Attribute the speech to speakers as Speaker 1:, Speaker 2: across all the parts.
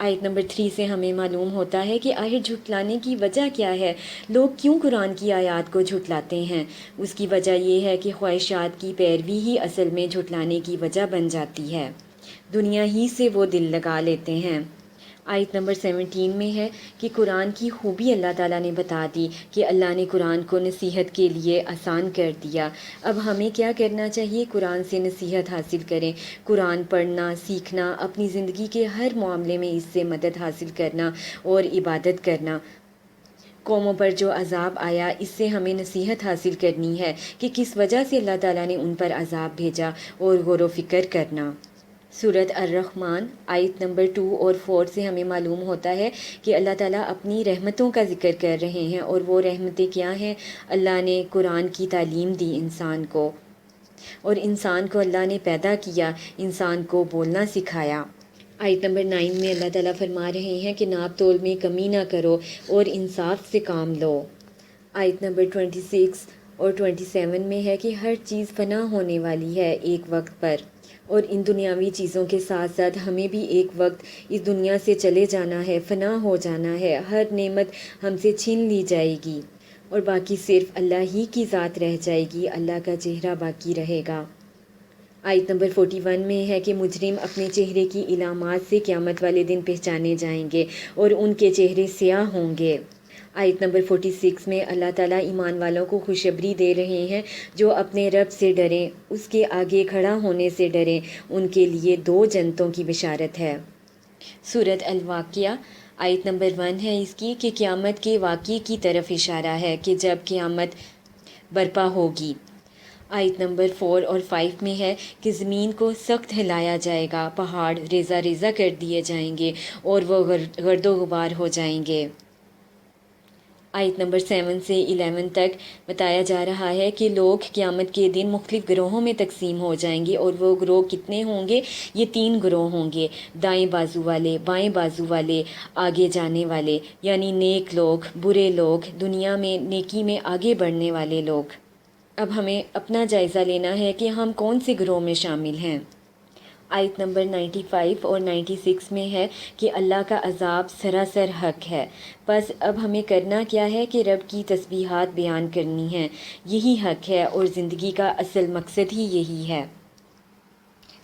Speaker 1: آیت نمبر 3 سے ہمیں معلوم ہوتا ہے کہ آخر جھٹلانے کی وجہ کیا ہے، لوگ کیوں قرآن کی آیات کو جھٹلاتے ہیں۔ اس کی وجہ یہ ہے کہ خواہشات کی پیروی ہی اصل میں جھٹلانے کی وجہ بن جاتی ہے، دنیا ہی سے وہ دل لگا لیتے ہیں۔ آیت نمبر 17 میں ہے کہ قرآن کی خوبی اللہ تعالیٰ نے بتا دی کہ اللہ نے قرآن کو نصیحت کے لیے آسان کر دیا۔ اب ہمیں کیا کرنا چاہیے؟ قرآن سے نصیحت حاصل کریں، قرآن پڑھنا، سیکھنا، اپنی زندگی کے ہر معاملے میں اس سے مدد حاصل کرنا اور عبادت کرنا۔ قوموں پر جو عذاب آیا، اس سے ہمیں نصیحت حاصل کرنی ہے کہ کس وجہ سے اللہ تعالیٰ نے ان پر عذاب بھیجا، اور غور و فکر کرنا۔ سورۃ الرحمن آیت نمبر 2 اور 4 سے ہمیں معلوم ہوتا ہے کہ اللہ تعالیٰ اپنی رحمتوں کا ذکر کر رہے ہیں، اور وہ رحمتیں کیا ہیں؟ اللہ نے قرآن کی تعلیم دی انسان کو، اور انسان کو اللہ نے پیدا کیا، انسان کو بولنا سکھایا۔ آیت نمبر 9 میں اللہ تعالیٰ فرما رہے ہیں کہ ناپ تول میں کمی نہ کرو اور انصاف سے کام لو۔ آیت نمبر 26 اور 27 میں ہے کہ ہر چیز فنا ہونے والی ہے ایک وقت پر، اور ان دنیاوی چیزوں کے ساتھ ساتھ ہمیں بھی ایک وقت اس دنیا سے چلے جانا ہے، فنا ہو جانا ہے، ہر نعمت ہم سے چھین لی جائے گی، اور باقی صرف اللہ ہی کی ذات رہ جائے گی، اللہ کا چہرہ باقی رہے گا۔ آیت نمبر 41 میں ہے کہ مجرم اپنے چہرے کی علامات سے قیامت والے دن پہچانے جائیں گے، اور ان کے چہرے سیاہ ہوں گے۔ آیت نمبر 46 میں اللہ تعالیٰ ایمان والوں کو خوشخبری دے رہے ہیں جو اپنے رب سے ڈریں، اس کے آگے کھڑا ہونے سے ڈریں، ان کے لیے 2 جنتوں کی بشارت ہے۔ سورۃ الواقعہ آیت نمبر 1 ہے اس کی کہ قیامت کے واقعے کی طرف اشارہ ہے کہ جب قیامت برپا ہوگی۔ آیت نمبر 4 اور 5 میں ہے کہ زمین کو سخت ہلایا جائے گا، پہاڑ ریزہ ریزہ کر دیے جائیں گے، اور وہ گرد و غبار ہو جائیں گے۔ آیت نمبر 7 سے 11 تک بتایا جا رہا ہے کہ لوگ قیامت کے دن مختلف گروہوں میں تقسیم ہو جائیں گے، اور وہ گروہ کتنے ہوں گے؟ یہ 3 گروہ ہوں گے، دائیں بازو والے، بائیں بازو والے، آگے جانے والے، یعنی نیک لوگ، برے لوگ، دنیا میں نیکی میں آگے بڑھنے والے لوگ۔ اب ہمیں اپنا جائزہ لینا ہے کہ ہم کون سے گروہ میں شامل ہیں۔ آیت نمبر 95 اور 96 میں ہے کہ اللہ کا عذاب سراسر حق ہے، بس اب ہمیں کرنا کیا ہے کہ رب کی تسبیحات بیان کرنی ہیں، یہی حق ہے، اور زندگی کا اصل مقصد ہی یہی ہے۔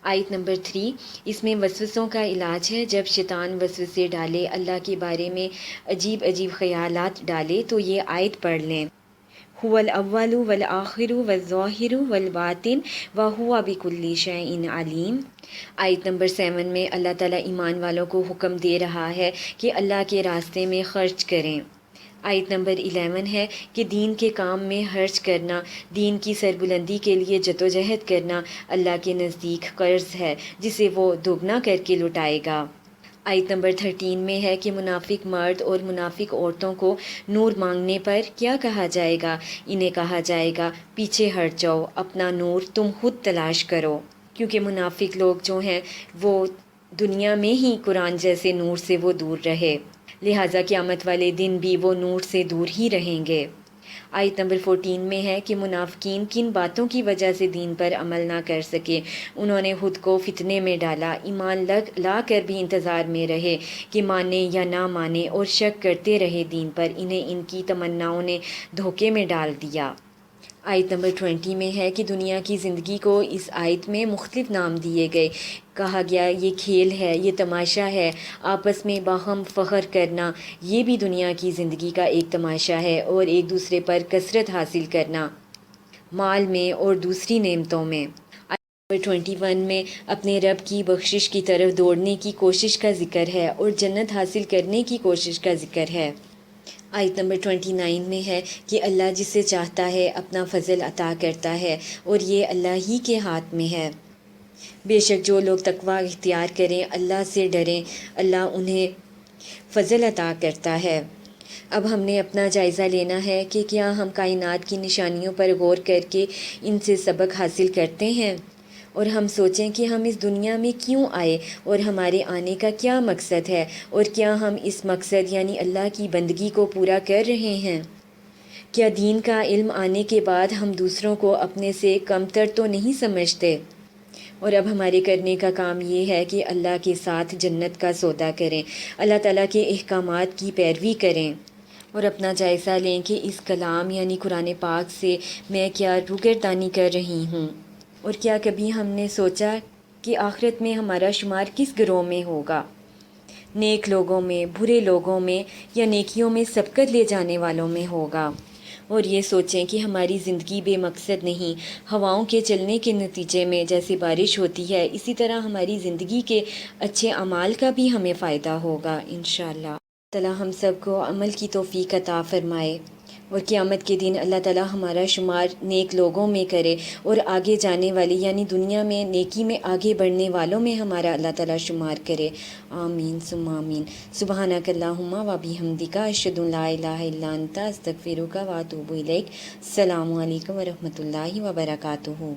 Speaker 1: آیت نمبر 3 اس میں وسوسوں کا علاج ہے۔ جب شیطان وسوسے ڈالے، اللہ کے بارے میں عجیب عجیب خیالات ڈالے، تو یہ آیت پڑھ لیں۔ هو الاول والآخر والظاہر والباطن وهو بكل شیء علیم۔ آیت نمبر 7 میں اللہ تعالیٰ ایمان والوں کو حکم دے رہا ہے کہ اللہ کے راستے میں خرچ کریں۔ آیت نمبر 11 ہے کہ دین کے کام میں خرچ کرنا، دین کی سربلندی کے لیے جدوجہد کرنا اللہ کے نزدیک قرض ہے، جسے وہ دوگنا کر کے لوٹائے گا۔ آیت نمبر 13 میں ہے کہ منافق مرد اور منافق عورتوں کو نور مانگنے پر کیا کہا جائے گا؟ انہیں کہا جائے گا پیچھے ہٹ جاؤ، اپنا نور تم خود تلاش کرو، کیونکہ منافق لوگ جو ہیں وہ دنیا میں ہی قرآن جیسے نور سے وہ دور رہے، لہٰذا قیامت والے دن بھی وہ نور سے دور ہی رہیں گے۔ آیت نمبر 14 میں ہے کہ منافقین کن باتوں کی وجہ سے دین پر عمل نہ کر سکے؟ انہوں نے خود کو فتنے میں ڈالا، ایمان لا کر بھی انتظار میں رہے کہ مانے یا نہ مانے، اور شک کرتے رہے دین پر، انہیں ان کی تمناؤں نے دھوکے میں ڈال دیا۔ آیت نمبر 20 میں ہے کہ دنیا کی زندگی کو اس آیت میں مختلف نام دیے گئے، کہا گیا یہ کھیل ہے، یہ تماشا ہے، آپس میں باہم فخر کرنا، یہ بھی دنیا کی زندگی کا ایک تماشا ہے، اور ایک دوسرے پر کثرت حاصل کرنا، مال میں اور دوسری نعمتوں میں۔ آیت نمبر 21 میں اپنے رب کی بخشش کی طرف دوڑنے کی کوشش کا ذکر ہے، اور جنت حاصل کرنے کی کوشش کا ذکر ہے۔ آیت نمبر 29 میں ہے کہ اللہ جسے چاہتا ہے اپنا فضل عطا کرتا ہے، اور یہ اللہ ہی کے ہاتھ میں ہے۔ بے شک جو لوگ تقویٰ اختیار کریں، اللہ سے ڈریں، اللہ انہیں فضل عطا کرتا ہے۔ اب ہم نے اپنا جائزہ لینا ہے کہ کیا ہم کائنات کی نشانیوں پر غور کر کے ان سے سبق حاصل کرتے ہیں، اور ہم سوچیں کہ ہم اس دنیا میں کیوں آئے اور ہمارے آنے کا کیا مقصد ہے، اور کیا ہم اس مقصد یعنی اللہ کی بندگی کو پورا کر رہے ہیں۔ کیا دین کا علم آنے کے بعد ہم دوسروں کو اپنے سے کمتر تو نہیں سمجھتے؟ اور اب ہمارے کرنے کا کام یہ ہے کہ اللہ کے ساتھ جنت کا سودا کریں، اللہ تعالیٰ کے احکامات کی پیروی کریں اور اپنا جائزہ لیں کہ اس کلام یعنی قرآن پاک سے میں کیا روگردانی کر رہی ہوں، اور کیا کبھی ہم نے سوچا کہ آخرت میں ہمارا شمار کس گروہ میں ہوگا، نیک لوگوں میں، برے لوگوں میں، یا نیکیوں میں سبقت لے جانے والوں میں ہوگا۔ اور یہ سوچیں کہ ہماری زندگی بے مقصد نہیں، ہواؤں کے چلنے کے نتیجے میں جیسے بارش ہوتی ہے، اسی طرح ہماری زندگی کے اچھے اعمال کا بھی ہمیں فائدہ ہوگا انشاءاللہ۔ اللہ تعالیٰ ہم سب کو عمل کی توفیق عطا فرمائے، اور قیامت کے دن اللہ تعالیٰ ہمارا شمار نیک لوگوں میں کرے، اور آگے جانے والی یعنی دنیا میں نیکی میں آگے بڑھنے والوں میں ہمارا اللہ تعالیٰ شمار کرے، آمین ثم آمین۔ سبحانک اللہم و بحمدک، اشہد ان لا الہ الا انت، استغفرک و اتوب الیک۔ السلام علیکم و رحمۃ اللہ وبرکاتہ۔